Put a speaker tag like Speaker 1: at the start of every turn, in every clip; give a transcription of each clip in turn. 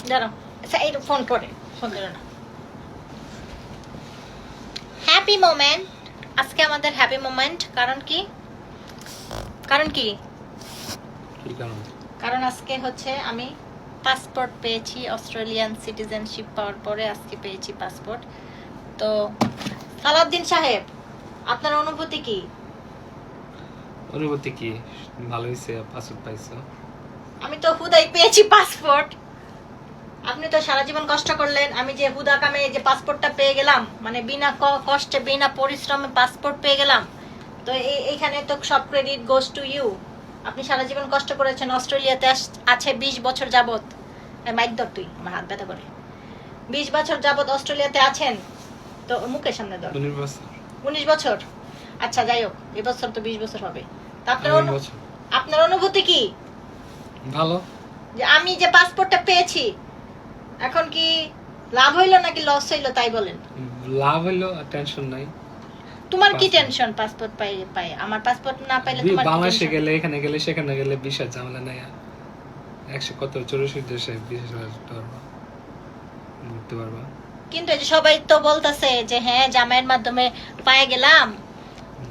Speaker 1: দাঁড়াও আচ্ছা এই ফোন করে ফোন দিল না হ্যাপি মোমেন্ট আজকে আমাদের হ্যাপি মোমেন্ট কারণ কি কারণ আজকে হচ্ছে আমি পাসপোর্ট পেয়েছি অস্ট্রেলিয়ান সিটিজেনশিপ পাওয়ার পরে আজকে পেয়েছি পাসপোর্ট তো সালাউদ্দিন সাহেব আপনার অনুভূতি কি
Speaker 2: ভালো হয়েছে পাসপোর্ট পাইছো
Speaker 1: আমি তো হুদাই পেয়েছি পাসপোর্ট আপনি তো সারা জীবন কষ্ট করলেন আমি যে হুদা কামে যে পাসপোর্টটা পেয়ে গেলাম মানে বিনা কষ্টে বিনা পরিশ্রমে পাসপোর্ট পেয়ে গেলাম তো এইখানে তো সব ক্রেডিট গোস টু ইউ আপনি সারা জীবন কষ্ট করেছেন অস্ট্রেলিয়াতে আছে 20 বছর যাবত মাইক ধর তুই আমার হাত ব্যথা করে 20 বছর যাবত অস্ট্রেলিয়াতে আছেন তো মুখের সামনে ধর 19 বছর আচ্ছা যাই হোক এবছর তো 20 বছর হবে তো আপনার অনুভূতি কি
Speaker 2: ভালো
Speaker 1: যে আমি যে পাসপোর্টটা পেয়েছি এখন কি লাভ হইলো নাকি লস হইলো তাই বলেন
Speaker 2: লাভ হইলো টেনশন নাই
Speaker 1: তোমার কি টেনশন পাসপোর্ট পাই আমার পাসপোর্ট না পাইলে তোমার
Speaker 2: বাংলাদেশে গেলে এখানে গেলে সেখানে গেলে ভিসা ঝামেলা নাই 100 কত 84 দেশে $20,000 ঘুরতে পারবা
Speaker 1: কিন্তু এই যে সবাই তো বলতাছে যে হ্যাঁ জামাইয়ের মাধ্যমে পায়ে গেলাম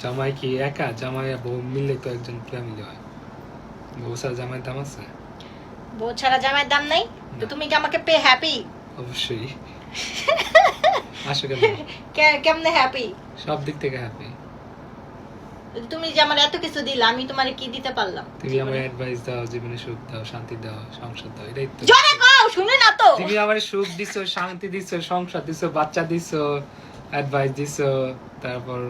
Speaker 2: জামাই কি একা জামাই বউ মিলে তো একজন ফ্যামিলি হয় বউ ছাড়া জামাইয়ের দাম আছে
Speaker 1: বউ ছাড়া জামাইয়ের দাম নাই তো তুমি কি আমাকে পেয়ে হ্যাপি
Speaker 2: অবশ্যই আসলে
Speaker 1: কেমনে হ্যাপি
Speaker 2: সব দিক থেকে হ্যাপি
Speaker 1: তুমি যে আমার এত কিছু দিলা আমি তোমারে কি দিতে পারলাম
Speaker 2: তুমি আমায় অ্যাডভাইস দাও জীবনে সুখ দাও শান্তি দাও সংসার দাও এটাই তো
Speaker 1: জোরে কও শুনে না তো
Speaker 2: তুমি আমারে সুখ দিছো শান্তি দিছো সংসার দিছো বাচ্চা দিছো অ্যাডভাইস দিছো তারপর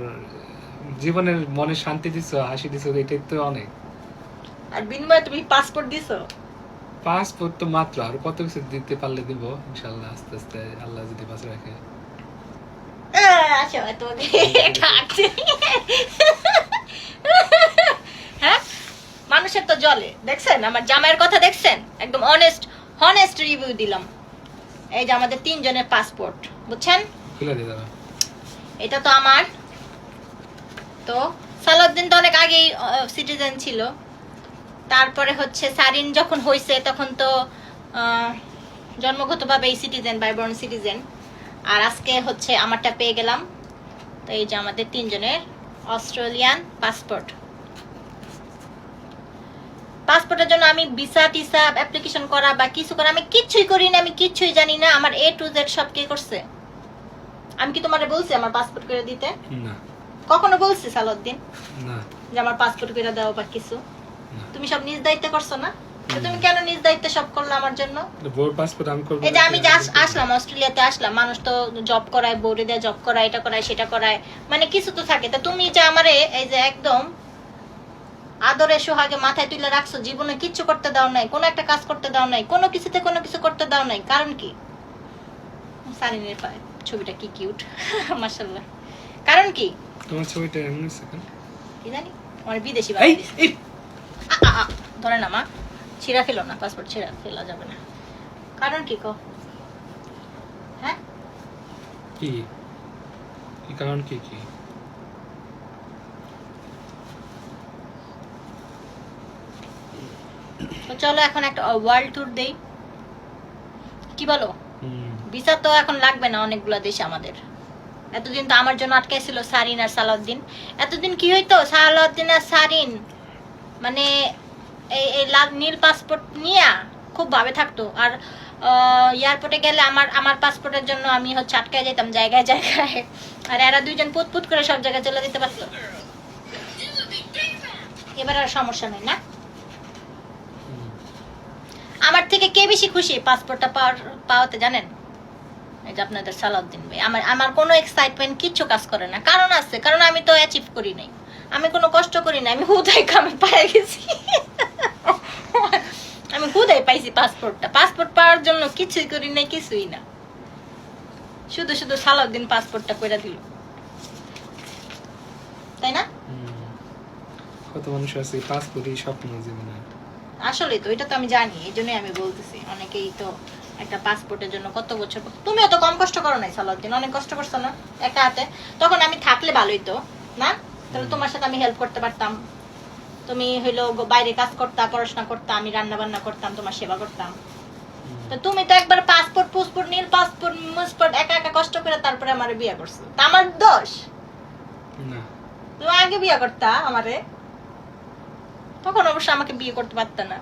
Speaker 2: জীবনের মনে শান্তি দিছো হাসি দিছো এটাই তো অনেক
Speaker 1: আর বিনিময়ে তুমি পাসপোর্ট দিছো
Speaker 2: পাসপোর্ট তো মাত্র আর কত কিছু দিতে পারলে দিব ইনশাআল্লাহ আস্তে আস্তে আল্লাহ যদি পাশে রাখে
Speaker 1: আচ্ছা তোমাকে কাটছে হ্যাঁ মানুষের তো জলে দেখছেন আমার জামাইয়ের কথা দেখছেন একদম হনেস্ট রিভিউ দিলাম এই যে আমাদের 3 জনের পাসপোর্ট বুঝছেন
Speaker 2: খুলে দিয়ে দাও
Speaker 1: এটা তো আমার তো সালাউদ্দিন তো অনেক আগেই সিটিজেন ছিল তারপরে হচ্ছে সারিন যখন হইছে তখন তো জন্মগতভাবে এই সিটিজেন বাই বর্ন সিটিজেন আর আজকে হচ্ছে আমারটা পেয়ে গেলাম তো এই যে আমাদের 3 জনের অস্ট্রেলিয়ান পাসপোর্টের জন্য আমি ভিসা টিসা অ্যাপ্লিকেশন করা বা কিছু করা আমি কিচ্ছুই করি না আমি কিচ্ছুই জানি না আমার A to Z সব কে করছে আমি কি তোমারে বলছি আমার পাসপোর্ট করে দিতে
Speaker 2: না
Speaker 1: কখনো বলছি সালাউদ্দিন
Speaker 2: না
Speaker 1: যে আমার পাসপোর্ট করে দাও বা কিছু তুমি সব নিজ দায়িত্বে করছো না তো তুমি কেন নিজ দায়িত্বে সব করলে আমার জন্য
Speaker 2: বোর্ড পাসপোর্ট আমি করব
Speaker 1: এই যে আমি আসলাম অস্ট্রেলিয়াতে আসলাম মানুষ তো জব করায় বোর্ডে দেয় জব করায় এটা করায় সেটা করায় মানে কিছু তো থাকে তা তুমি যে আমারে এই যে একদম আদরে সোহাগে মাথায় তুলে রাখছো জীবনে কিচ্ছু করতে দাও নাই কোনো একটা কাজ করতে দাও নাই কোনো কিছুতে কোনো কিছু করতে দাও নাই কারণ কি সারিনের ছবিটা কি কিউট মাশাআল্লাহ কারণ কি
Speaker 2: তোমার ছবিটা এমন সেকেন্ড
Speaker 1: কি জানি আমার বিদেশি বানাই দিছে ধরে না মা ছিঁড়া ফেলো না পাসপোর্ট ছিঁড়া ফেলা যাবে না কারণ কি কো হ্যাঁ
Speaker 2: কি কি কারণ কি কি
Speaker 1: তো চলো এখন একটা ওয়ার্ল্ড ট্যুর দেই কি বলো ভিসা তো এখন লাগবে না অনেকগুলো দেশে আমাদের এতদিন তো আমার জন্য আটকাইছিল সারিন আর সালাউদ্দিন এতদিন কি হইতো সালাউদ্দিন আর সারিন মানে এই লাল নীল পাসপোর্ট নিয়ে খুব ভাবে থাকতো আর এয়ারপোর্টে গেলে আমার পাসপোর্টের জন্য আমি হচ্ছে আটকায় যেতাম জায়গায় জায়গায় আর এরা দুইজন পুতপুত করে সব জায়গায় চলে যেতে পারতো এবার আর সমস্যা নেই না আমার থেকে কে বেশি খুশি পাসপোর্টটা পাওয়াতে জানেন এই যে আপনাদের সালাউদ্দিন ভাই আমার কোনো এক্সাইটমেন্ট কিচ্ছু কাজ করে না কারণ আছে কারণ আমি তো অ্যাচিভ করি নাই আমি কোনো কষ্ট করি না আমি হুদাই কামে পেয়ে গেছি আমি হুদাই পাইছি পাসপোর্ট পাওয়ার জন্য কিছুই করি নাই কিছুই না শুধু শুধু সালাউদ্দিন পাসপোর্টটা কইরা দিল তাই না
Speaker 2: কত মানুষ আছে পাসপোর্টই স্বপ্ন জীবনে
Speaker 1: আসলে তো এটা তো আমি জানি এই জন্যই আমি বলতেছি অনেকেই তো একটা পাসপোর্টের জন্য কত বছর তুমিও তো কম কষ্ট করো নাই সালাউদ্দিন অনেক কষ্ট করছো না একা হাতে তখন আমি থাকলে ভালোই তো না তাহলে তোমার সাথে আমি হেল্প করতে পারতাম তুমি হইলো বাইরে কাজ করতা পড়াশোনা করতা আমি রান্না বান্না করতাম তোমার সেবা করতাম তো তুমি তো একবার পাসপোর্ট নীল পাসপোর্ট একা একা কষ্ট করে তারপরে আমারে বিয়ে করছো, তা আমার দোষ?
Speaker 2: না
Speaker 1: তুমি আগে বিয়ে করতা আমারে, তখন অবশ্য আমাকে বিয়ে করতে পারতা না।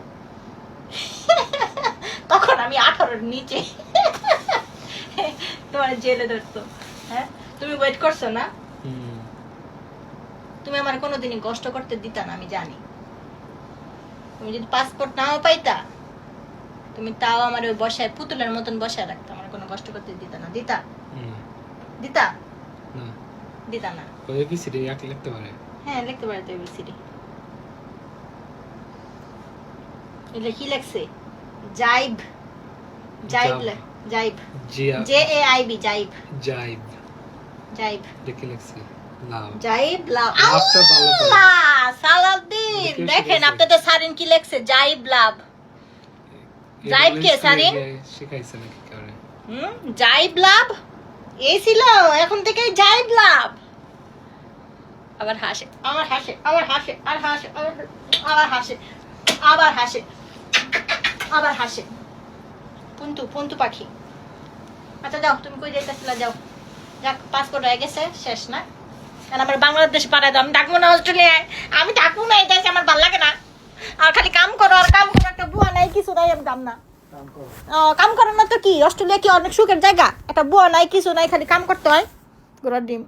Speaker 1: তখন আমি 18-র নিচে তোমার জেলে ধরতো। হ্যাঁ, তুমি ওয়েট করছো না? তুমি আমার কোনোদিনই কষ্ট করতে দিতা না, আমি জানি। তুমি যদি পাসপোর্ট নাও পাইতা, তুমি তাও আমার ওই বসায় পুতুলের মতন বসায় রাখতো, আমার কোনো কষ্ট করতে দিতা না। দিতা? দিতা?
Speaker 2: না
Speaker 1: দিতা না।
Speaker 2: ওই এবিসিডি এক লিখতে পারে।
Speaker 1: হ্যাঁ, লিখতে পারে তো এবিসিডি। এটা কি লেখছে? Jibe. Jibe jibe JAIB jibe.
Speaker 2: Jibe
Speaker 1: jibe
Speaker 2: দেখে লিখছে লাভ।
Speaker 1: জাইব লাভ।
Speaker 2: লাভটা ভালো করে।
Speaker 1: আল্লাহ সালাউদ্দিন,
Speaker 2: দেখে
Speaker 1: দেখেন
Speaker 2: শিখেছে।
Speaker 1: আপনাদের সারিন কি লেখছে? জাইব লাভ। জাইব কে সারিন?
Speaker 2: শিখাইছে নাকি করে?
Speaker 1: জাইব লাভ এই ছিল, এখন থেকে জাইব লাভ। আবার হাসে, আমার হাসে, আবার হাসে, আর হাসে, আবার হাসে, আবার হাসে, আবার হাসে। পুন্তু পুন্তু পাখি। আচ্ছা যাও, তুমি কই যাইতেছিলা? যাও, যাক, পাসপোর্ট হয়ে গেছে, শেষ না? কারণ আমার বাংলাদেশ পাঠাই দাও, আমি থাকবো না অস্ট্রেলিয়ায়, আমি থাকবো না, এই দেশে আমার ভালো লাগে না। আর খালি কাম করো আর কাম করো, একটা বুয়া নাই কিছু নাই, আমি কাম না। কাম করো না তো কি, অস্ট্রেলিয়া কি অনেক সুখের জায়গা? একটা বুয়া নাই কিছু নাই, খালি কাম করতে হয়। গোড়ার ডিম।